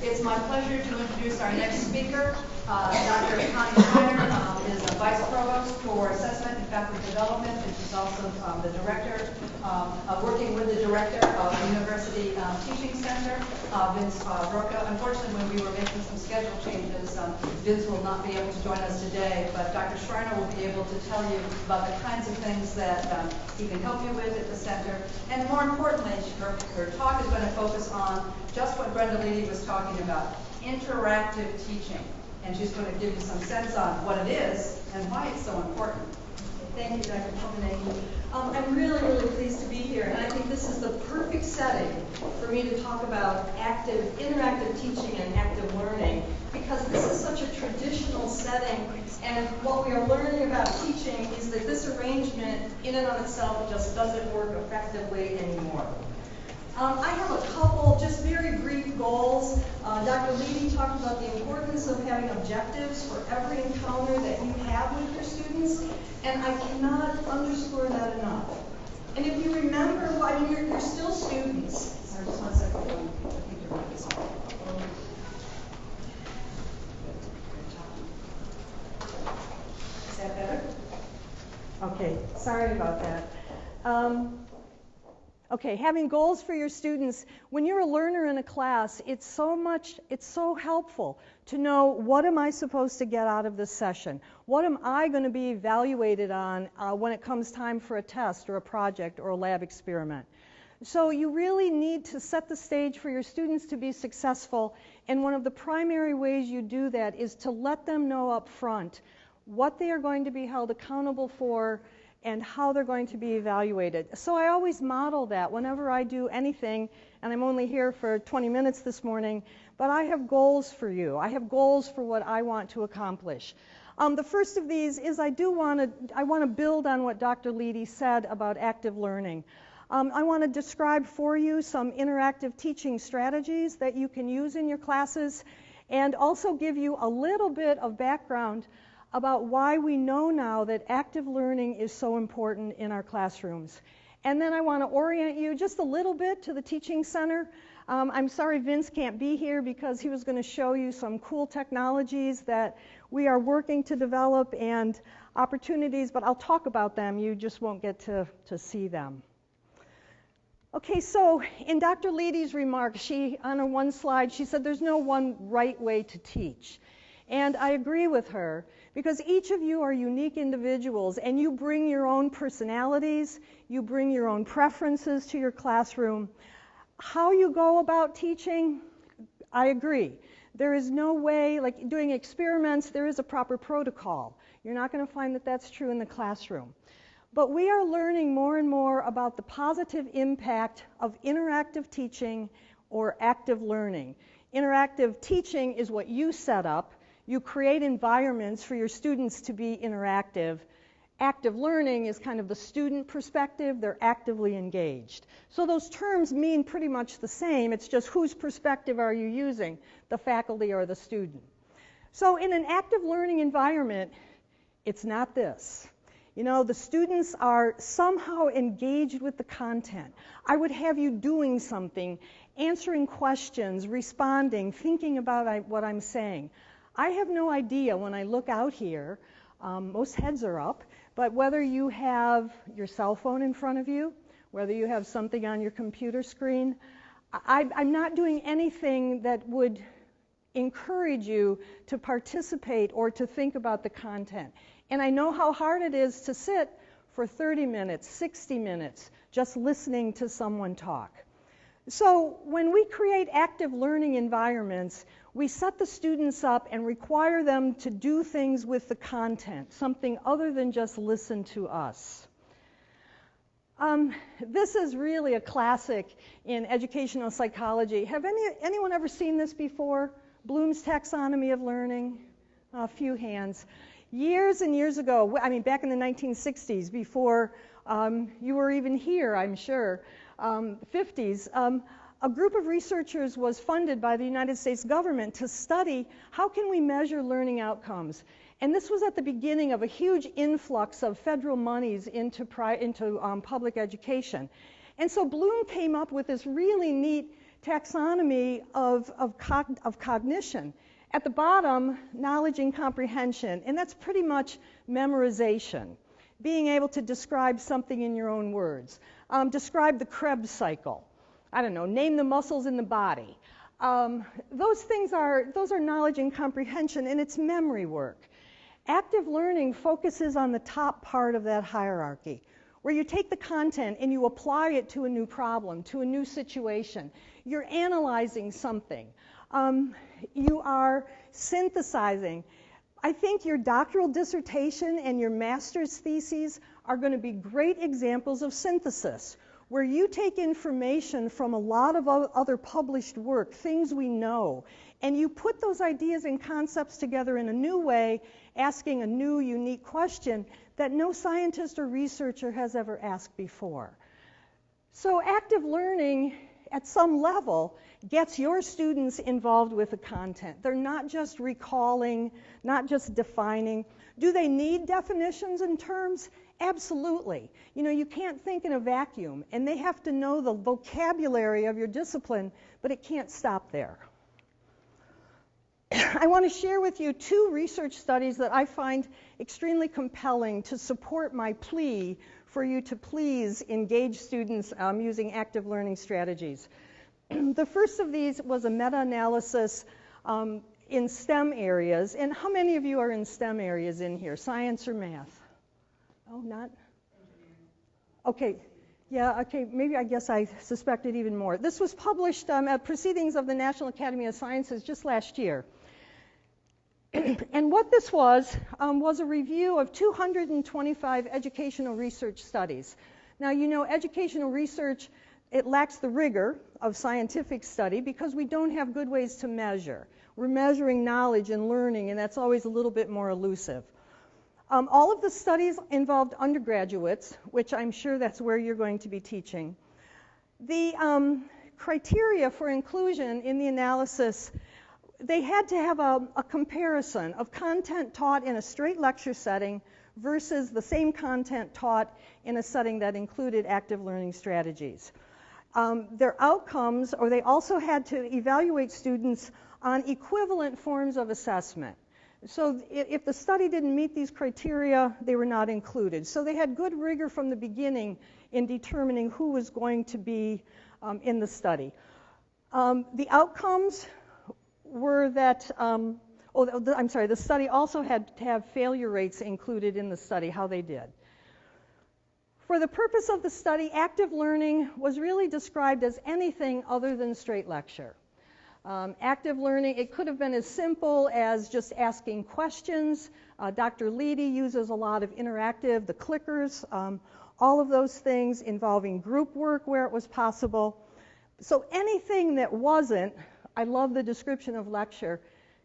It's my pleasure to introduce our next speaker. Dr. Constance is a Vice Provost for Assessment and Faculty Development, and she's also the Director, working with the Director of the University Teaching Center, Vince Roca. Unfortunately, when we were making some schedule changes, Vince will not be able to join us today, but Dr. Schreiner will be able to tell you about the kinds of things that he can help you with at the center. And more importantly, her talk is going to focus on just what Brenda Leedy was talking about, interactive teaching. And she's going to give you some sense on what it is and why it's so important. Thank you, Dr. Copenhagen. I'm really, really pleased to be here, and I think this is the perfect setting for me to talk about interactive teaching and active learning, because this is such a traditional setting, and what we are learning about teaching is that this arrangement in and of itself just doesn't work effectively anymore. I have a couple just very brief goals. Dr. Leedy talked about the importance of having objectives for every encounter that you have with your students, and I cannot underscore that enough. And if you remember, I mean, you're still students. Sorry, just 1 second. I think your mic is on. Is that better? Okay, sorry about that. Okay, having goals for your students. When you're a learner in a class, it's so helpful to know, what am I supposed to get out of this session? What am I going to be evaluated on when it comes time for a test or a project or a lab experiment? So you really need to set the stage for your students to be successful, and one of the primary ways you do that is to let them know up front what they are going to be held accountable for and how they're going to be evaluated. So I always model that whenever I do anything, and I'm only here for 20 minutes this morning, but I have goals for you. I have goals for what I want to accomplish. The first of these is I want to build on what Dr. Leedy said about active learning. I want to describe for you some interactive teaching strategies that you can use in your classes, and also give you a little bit of background about why we know now that active learning is so important in our classrooms. And then I want to orient you just a little bit to the teaching center. I'm sorry Vince can't be here, because he was going to show you some cool technologies that we are working to develop and opportunities, but I'll talk about them. You just won't get to see them. Okay, so in Dr. Leedy's remarks, on one slide, she said there's no one right way to teach. And I agree with her, because each of you are unique individuals, and you bring your own personalities, you bring your own preferences to your classroom. How you go about teaching, I agree. There is no way, like doing experiments, there is a proper protocol. You're not going to find that that's true in the classroom. But we are learning more and more about the positive impact of interactive teaching or active learning. Interactive teaching is what you set up. You create environments for your students to be interactive. Active learning is kind of the student perspective. They're actively engaged. So those terms mean pretty much the same. It's just whose perspective are you using, the faculty or the student. So in an active learning environment, it's not this. You know, the students are somehow engaged with the content. I would have you doing something, answering questions, responding, thinking about what I'm saying. I have no idea when I look out here, most heads are up, but whether you have your cell phone in front of you, whether you have something on your computer screen, I'm not doing anything that would encourage you to participate or to think about the content. And I know how hard it is to sit for 30 minutes, 60 minutes, just listening to someone talk. So when we create active learning environments, we set the students up and require them to do things with the content, something other than just listen to us. This is really a classic in educational psychology. Have anyone ever seen this before? Bloom's taxonomy of learning? A few hands. Years and years ago, I mean back in the 1960s, before you were even here, I'm sure, 50s, a group of researchers was funded by the United States government to study how can we measure learning outcomes. And this was at the beginning of a huge influx of federal monies into public education. And so Bloom came up with this really neat taxonomy of cognition. At the bottom, knowledge and comprehension, and that's pretty much memorization, being able to describe something in your own words. Describe the Krebs cycle. I don't know, name the muscles in the body. Those are knowledge and comprehension, and it's memory work. Active learning focuses on the top part of that hierarchy, where you take the content and you apply it to a new problem, to a new situation. You're analyzing something. You are synthesizing. I think your doctoral dissertation and your master's theses are going to be great examples of synthesis, where you take information from a lot of other published work, things we know, and you put those ideas and concepts together in a new way, asking a new, unique question that no scientist or researcher has ever asked before. So active learning, at some level, gets your students involved with the content. They're not just recalling, not just defining. Do they need definitions and terms? Absolutely. You know, you can't think in a vacuum, and they have to know the vocabulary of your discipline, but it can't stop there. I want to share with you 2 research studies that I find extremely compelling to support my plea for you to please engage students using active learning strategies. The first of these was a meta-analysis in STEM areas. And how many of you are in STEM areas in here, science or math? Oh, not? Okay. Yeah, okay, maybe I guess I suspected even more. This was published at Proceedings of the National Academy of Sciences just last year. And what this was a review of 225 educational research studies. Now, you know, educational research, it lacks the rigor of scientific study because we don't have good ways to measure. We're measuring knowledge and learning, and that's always a little bit more elusive. All of the studies involved undergraduates, which I'm sure that's where you're going to be teaching. The criteria for inclusion in the analysis, they had to have a comparison of content taught in a straight lecture setting versus the same content taught in a setting that included active learning strategies. Their outcomes, or they also had to evaluate students on equivalent forms of assessment. So if the study didn't meet these criteria, they were not included. So they had good rigor from the beginning in determining who was going to be in the study. The outcomes were that, the study also had to have failure rates included in the study, how they did. For the purpose of the study, active learning was really described as anything other than straight lecture. Active learning, it could have been as simple as just asking questions. Dr. Leedy uses a lot of interactive, the clickers, all of those things involving group work where it was possible. So anything that wasn't, I love the description of lecture,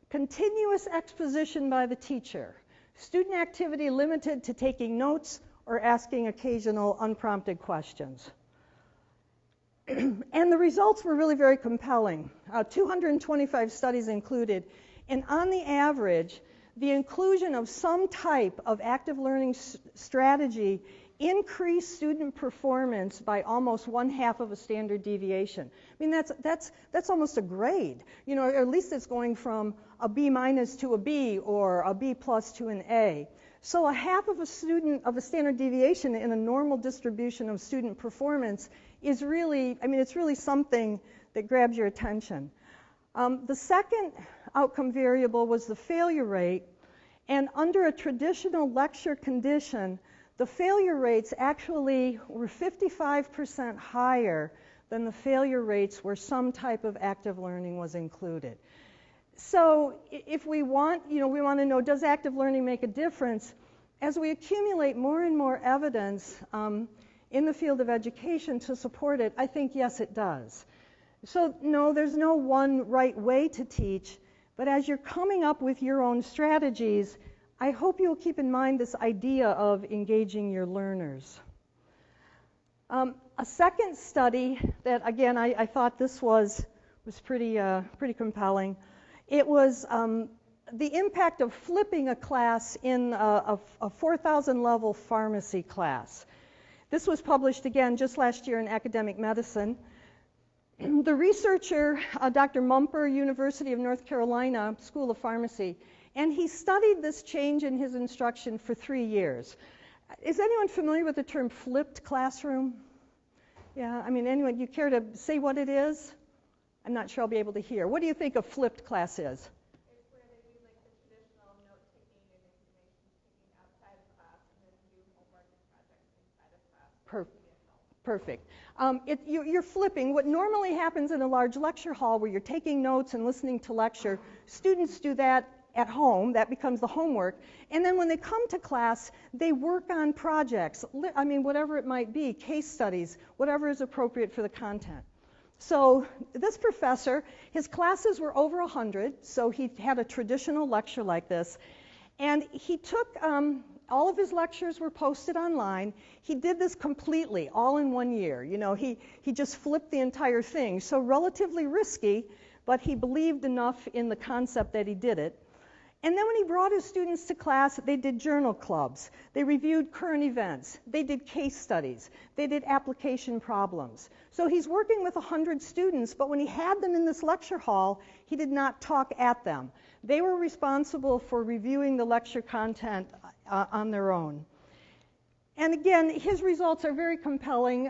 continuous exposition by the teacher, student activity limited to taking notes or asking occasional unprompted questions. And the results were really very compelling. 225 studies included, and on the average, the inclusion of some type of active learning strategy increased student performance by almost 1/2 of a standard deviation. I mean, that's almost a grade. You know, or at least it's going from a B- to a B or a B+ to an A. So 1/2 of a standard deviation in a normal distribution of student performance is really, I mean, it's really something that grabs your attention. The second outcome variable was the failure rate, and under a traditional lecture condition, the failure rates actually were 55% higher than the failure rates where some type of active learning was included. So if we want, we want to know, does active learning make a difference? As we accumulate more and more evidence in the field of education to support it, I think, yes, it does. So no, there's no one right way to teach, but as you're coming up with your own strategies, I hope you'll keep in mind this idea of engaging your learners. A second study that, again, I thought this was pretty compelling. It was the impact of flipping a class in a 4,000 level pharmacy class. This was published again just last year in Academic Medicine. the researcher, Dr. Mumper, University of North Carolina, School of Pharmacy, and he studied this change in his instruction for 3 years. Is anyone familiar with the term flipped classroom? Yeah, I mean, anyone, you care to say what it is? I'm not sure I'll be able to hear. What do you think a flipped class is? It's where they do like the traditional note-taking and information taking outside of class and then do homework and projects inside of class. Perfect. You're flipping. What normally happens in a large lecture hall where you're taking notes and listening to lecture, students do that at home. That becomes the homework. And then when they come to class, they work on projects. I mean, whatever it might be, case studies, whatever is appropriate for the content. So this professor, his classes were over 100, so he had a traditional lecture like this. And he took, all of his lectures were posted online. He did this completely, all in 1 year. You know, he just flipped the entire thing. So relatively risky, but he believed enough in the concept that he did it. And then when he brought his students to class, they did journal clubs. They reviewed current events. They did case studies. They did application problems. So he's working with 100 students, but when he had them in this lecture hall, he did not talk at them. They were responsible for reviewing the lecture content on their own. And again, his results are very compelling.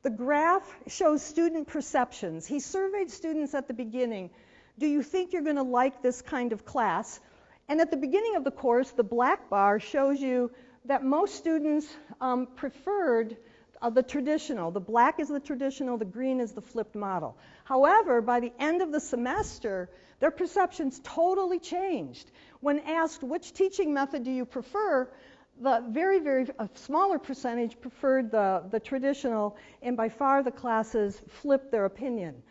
The graph shows student perceptions. He surveyed students at the beginning. Do you think you're going to like this kind of class? And at the beginning of the course, the black bar shows you that most students preferred the traditional. The black is the traditional, the green is the flipped model. However, by the end of the semester, their perceptions totally changed. When asked which teaching method do you prefer, the very smaller percentage preferred the traditional, and by far the classes flipped their opinion.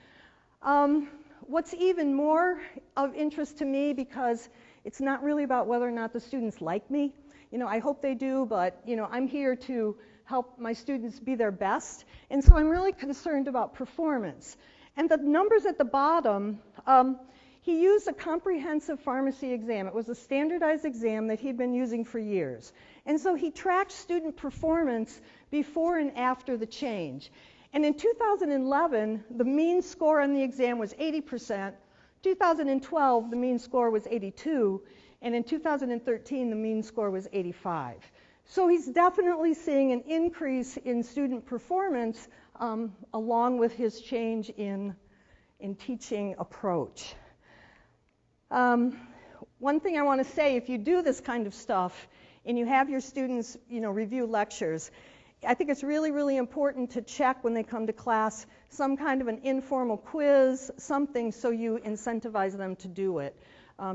What's even more of interest to me, because it's not really about whether or not the students like me. You know, I hope they do, but you know, I'm here to help my students be their best, and so I'm really concerned about performance. And the numbers at the bottom, he used a comprehensive pharmacy exam. It was a standardized exam that he'd been using for years. And so he tracked student performance before and after the change. And in 2011, the mean score on the exam was 80%. 2012, the mean score was 82. And in 2013, the mean score was 85. So he's definitely seeing an increase in student performance along with his change in teaching approach. One thing I want to say, if you do this kind of stuff and you have your students, you know, review lectures, I think it's really, really important to check when they come to class some kind of an informal quiz, something, so you incentivize them to do it.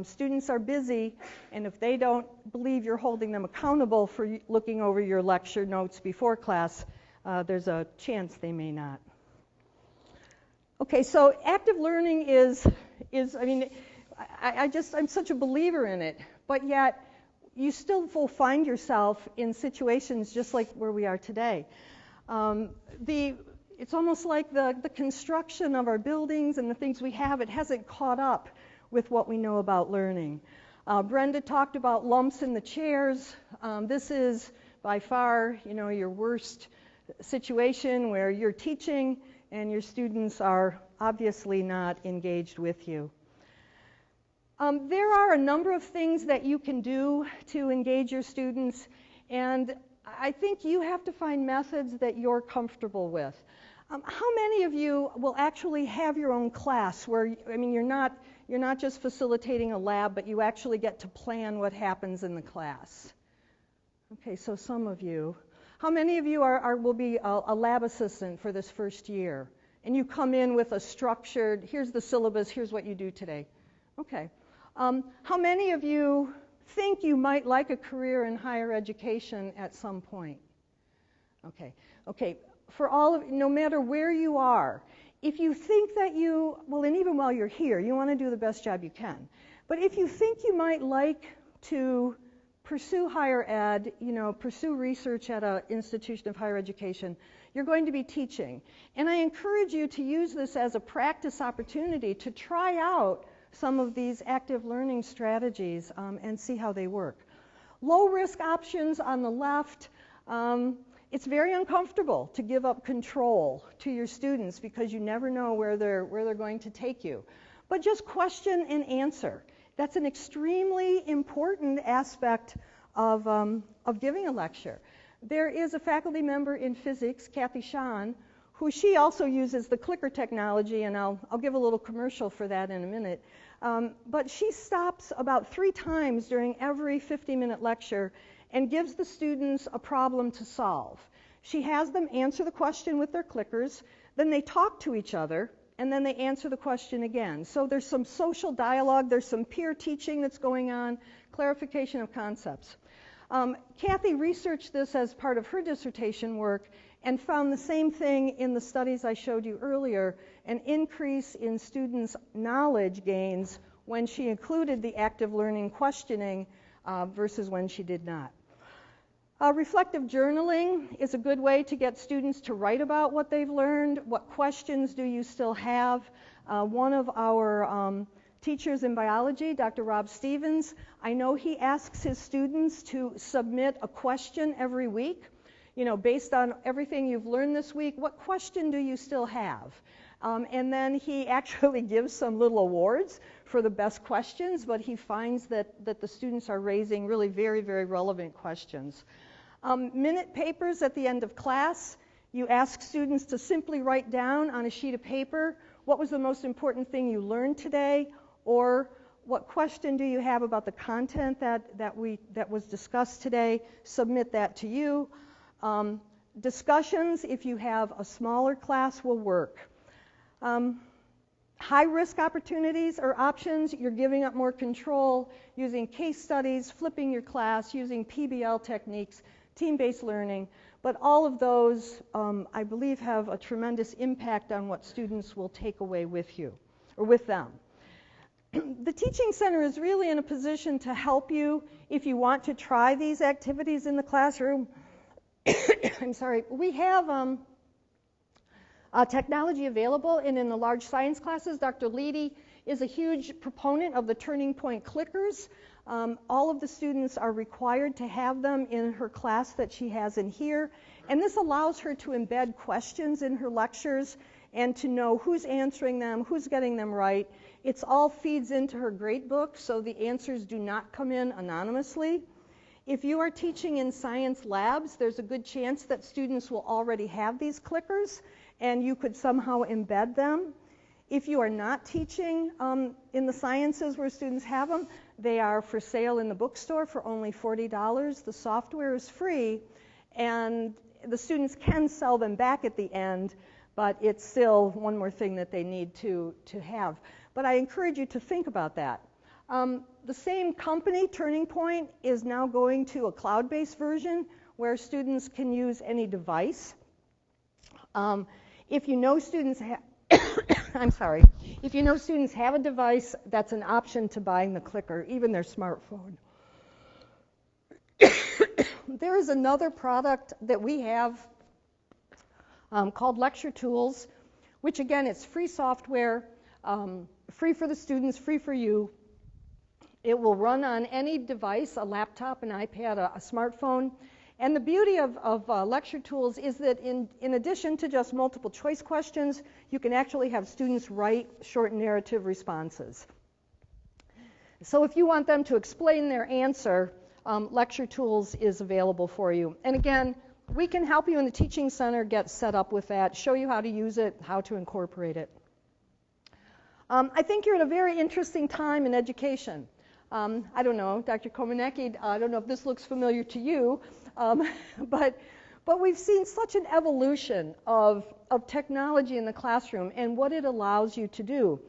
Students are busy, and if they don't believe you're holding them accountable for looking over your lecture notes before class, there's a chance they may not. Okay, so active learning is I mean, I'm such a believer in it, but yet you still will find yourself in situations just like where we are today. It's almost like the construction of our buildings and the things we have, it hasn't caught up with what we know about learning. Brenda talked about lumps in the chairs. This is by far, you know, your worst situation where you're teaching and your students are obviously not engaged with you. There are a number of things that you can do to engage your students, and I think you have to find methods that you're comfortable with. How many of you will actually have your own class where, I mean, you're not just facilitating a lab, but you actually get to plan what happens in the class? Okay, so some of you. How many of you will be a lab assistant for this first year? And you come in with a structured, here's the syllabus, here's what you do today. Okay. How many of you think you might like a career in higher education at some point? Okay. For all of, no matter where you are, if you think that well, and even while you're here, you want to do the best job you can. But if you think you might like to pursue higher ed, you know, pursue research at an institution of higher education, you're going to be teaching. And I encourage you to use this as a practice opportunity to try out some of these active learning strategies and see how they work. Low risk options on the left. It's very uncomfortable to give up control to your students because you never know where they're going to take you. But just question and answer. That's an extremely important aspect of giving a lecture. There is a faculty member in physics, Kathy Sean, who she also uses the clicker technology, and I'll give a little commercial for that in a minute. But she stops about 3 times during every 50-minute lecture and gives the students a problem to solve. She has them answer the question with their clickers, then they talk to each other, and then they answer the question again. So there's some social dialogue, there's some peer teaching that's going on, clarification of concepts. Kathy researched this as part of her dissertation work and found the same thing in the studies I showed you earlier, an increase in students' knowledge gains when she included the active learning questioning versus when she did not. Reflective journaling is a good way to get students to write about what they've learned. What questions do you still have? One of our teachers in biology, Dr. Rob Stevens, I know he asks his students to submit a question every week. You know, based on everything you've learned this week, what question do you still have? And then he actually gives some little awards for the best questions, but he finds that the students are raising really very, very relevant questions. Minute papers at the end of class. You ask students to simply write down on a sheet of paper what was the most important thing you learned today, or what question do you have about the content that was discussed today. Submit that to you. Discussions, if you have a smaller class, will work. High-risk opportunities or options, you're giving up more control using case studies, flipping your class, using PBL techniques, team-based learning, but all of those, I believe, have a tremendous impact on what students will take away with you, or with them. The Teaching Center is really in a position to help you if you want to try these activities in the classroom. I'm sorry. We have technology available, and in the large science classes, Dr. Leedy is a huge proponent of the Turning Point clickers. All of the students are required to have them in her class that she has in here, and this allows her to embed questions in her lectures and to know who's answering them, who's getting them right. It all feeds into her grade book, so the answers do not come in anonymously. If you are teaching in science labs, there's a good chance that students will already have these clickers, and you could somehow embed them. If you are not teaching in the sciences where students have them, they are for sale in the bookstore for only $40. The software is free, and the students can sell them back at the end, but it's still one more thing that they need to have. But I encourage you to think about that. The same company, Turning Point, is now going to a cloud-based version where students can use any device. If you know students if you know students have a device, that's an option to buying the clicker, even their smartphone. There is another product that we have called Lecture Tools, which again, it's free software, free for the students, free for you. It will run on any device, a laptop, an iPad, a smartphone. And the beauty of Lecture Tools is that in addition to just multiple choice questions, you can actually have students write short narrative responses. So if you want them to explain their answer, Lecture Tools is available for you. And again, we can help you in the Teaching Center get set up with that, show you how to use it, how to incorporate it. I think you're at a very interesting time in education. I don't know, Dr. Komanecki, I don't know if this looks familiar to you, but we've seen such an evolution of technology in the classroom and what it allows you to do.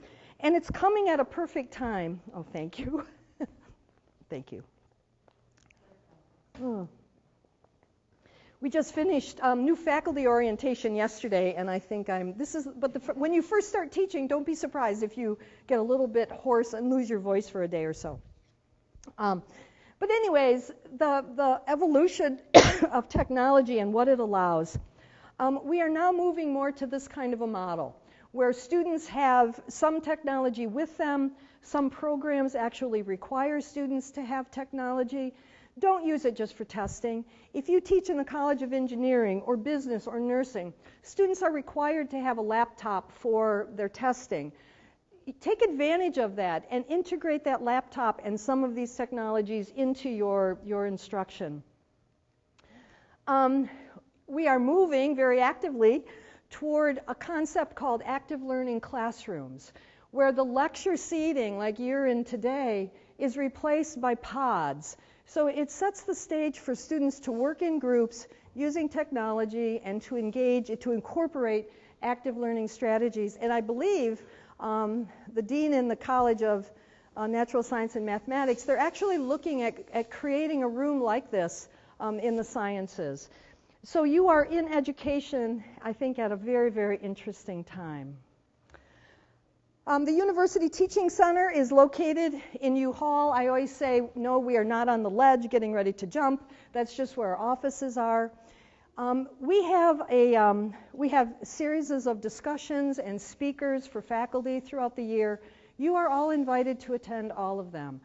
And it's coming at a perfect time. Oh, thank you. Thank you. We just finished new faculty orientation yesterday, and I think when you first start teaching, don't be surprised if you get a little bit hoarse and lose your voice for a day or so. But anyways, the evolution of technology and what it allows, we are now moving more to this kind of a model, where students have some technology with them. Some programs actually require students to have technology. Don't use it just for testing. If you teach in the College of Engineering or business or nursing, students are required to have a laptop for their testing. Take advantage of that and integrate that laptop and some of these technologies into your instruction. We are moving very actively toward a concept called active learning classrooms, where the lecture seating, like you're in today, is replaced by pods. So it sets the stage for students to work in groups using technology and to engage, to incorporate active learning strategies. And I believe the dean in the College of Natural Science and Mathematics, they're actually looking at creating a room like this in the sciences. So you are in education, I think, at a very, very interesting time. The University Teaching Center is located in U Hall. I always say, no, we are not on the ledge getting ready to jump. That's just where our offices are. We have series of discussions and speakers for faculty throughout the year. You are all invited to attend all of them.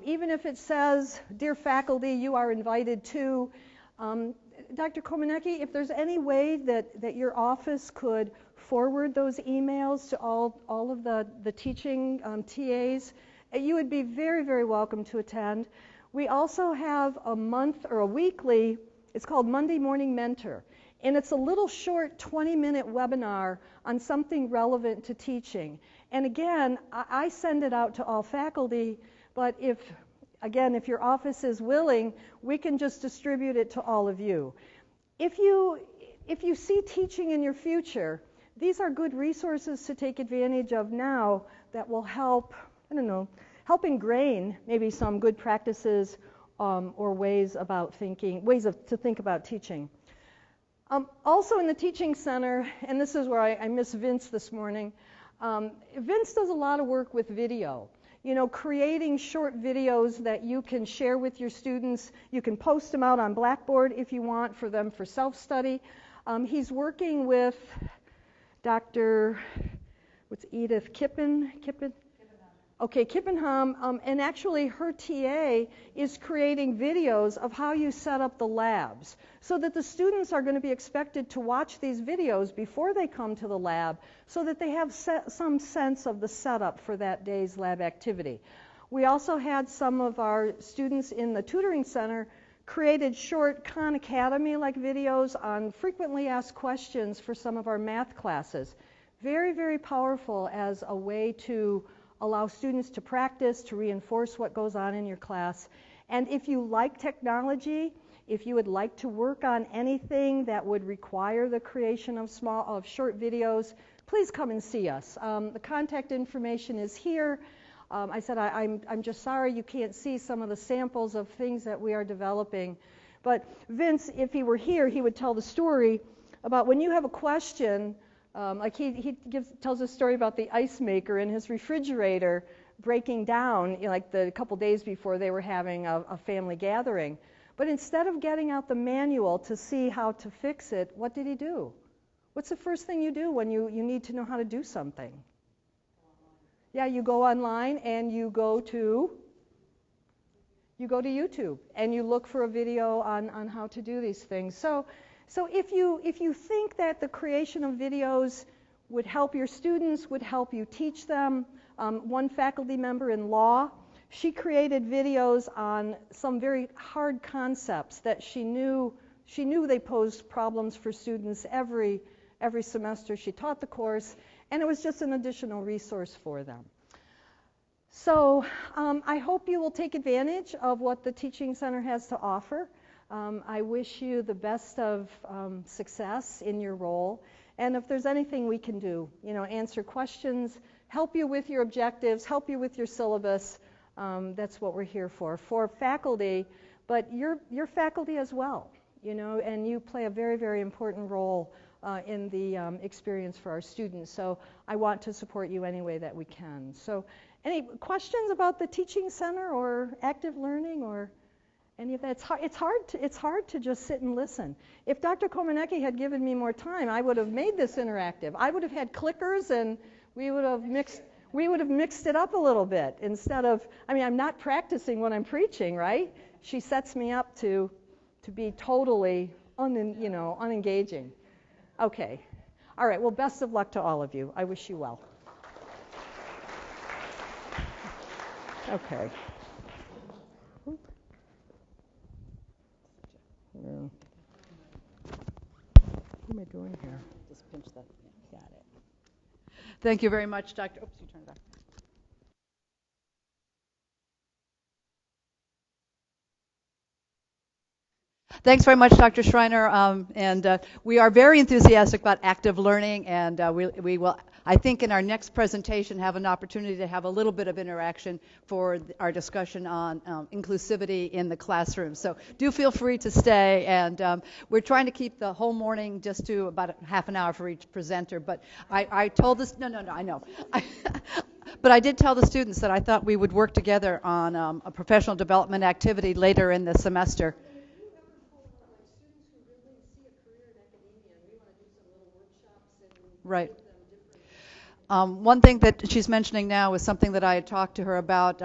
Even if it says, dear faculty, you are invited to. Dr. Komanecki, if there's any way that your office could forward those emails to all of the teaching TAs, you would be very, very welcome to attend. We also have a month or a weekly, it's called Monday Morning Mentor, and it's a little short 20-minute webinar on something relevant to teaching. And again, I send it out to all faculty, but if your office is willing, we can just distribute it to all of you. If you see teaching in your future, these are good resources to take advantage of now that will help, help ingrain maybe some good practices or ways to think about teaching. Also in the Teaching Center, and this is where I miss Vince this morning, Vince does a lot of work with video. Creating short videos that you can share with your students. You can post them out on Blackboard if you want for them for self-study. He's working with Dr. Edith Kippenham, and actually her TA is creating videos of how you set up the labs so that the students are going to be expected to watch these videos before they come to the lab so that they have some sense of the setup for that day's lab activity. We also had some of our students in the tutoring center created short Khan Academy-like videos on frequently asked questions for some of our math classes. Very, very powerful as a way to allow students to practice, to reinforce what goes on in your class. And if you like technology, if you would like to work on anything that would require the creation of short videos, please come and see us. The contact information is here. I said I'm just sorry you can't see some of the samples of things that we are developing. But Vince, if he were here, he would tell the story about when you have a question. Like he tells a story about the ice maker in his refrigerator breaking down, like a couple days before they were having a family gathering. But instead of getting out the manual to see how to fix it, what did he do? What's the first thing you do when you need to know how to do something? Yeah, you go online and you go to YouTube and you look for a video on how to do these things. So if you think that the creation of videos would help your students, would help you teach them, one faculty member in law, she created videos on some very hard concepts that she knew they posed problems for students every semester she taught the course, and it was just an additional resource for them. So I hope you will take advantage of what the Teaching Center has to offer. I wish you the best of success in your role. And if there's anything we can do, answer questions, help you with your objectives, help you with your syllabus, that's what we're here for faculty, but you're faculty as well, and you play a very, very important role in the experience for our students. So I want to support you any way that we can. So any questions about the Teaching Center or active learning or any of that? It's hard to just sit and listen. If Dr. Komanecki had given me more time, I would have made this interactive. I would have had clickers and we would have We would have mixed it up a little bit instead of, I mean, I'm not practicing when I'm preaching, right? She sets me up to be totally unengaging. Okay. All right, well, best of luck to all of you. I wish you well. Okay. What am I doing here? Just pinch that. Got it. Thank you very much, Dr. Oops, you turned it off. Thanks very much, Dr. Schreiner. We are very enthusiastic about active learning, and we will, I think, in our next presentation, have an opportunity to have a little bit of interaction for our discussion on inclusivity in the classroom. So do feel free to stay, and we're trying to keep the whole morning just to about half an hour for each presenter. But I told this, no, I know. But I did tell the students that I thought we would work together on a professional development activity later in the semester. Right. One thing that she's mentioning now is something that I had talked to her about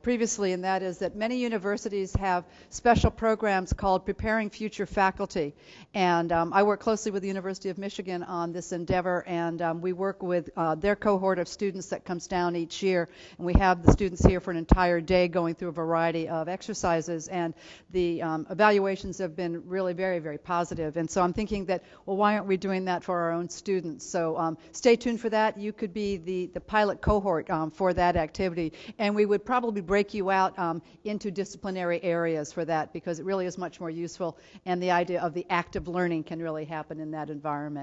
previously, and that is that many universities have special programs called Preparing Future Faculty. And I work closely with the University of Michigan on this endeavor, and we work with their cohort of students that comes down each year. And we have the students here for an entire day going through a variety of exercises, and the evaluations have been really very, very positive. And so I'm thinking that, well, why aren't we doing that for our own students? So stay tuned for that. You could be the pilot cohort for that activity, and we would probably break you out into disciplinary areas for that, because it really is much more useful, and the idea of the active learning can really happen in that environment.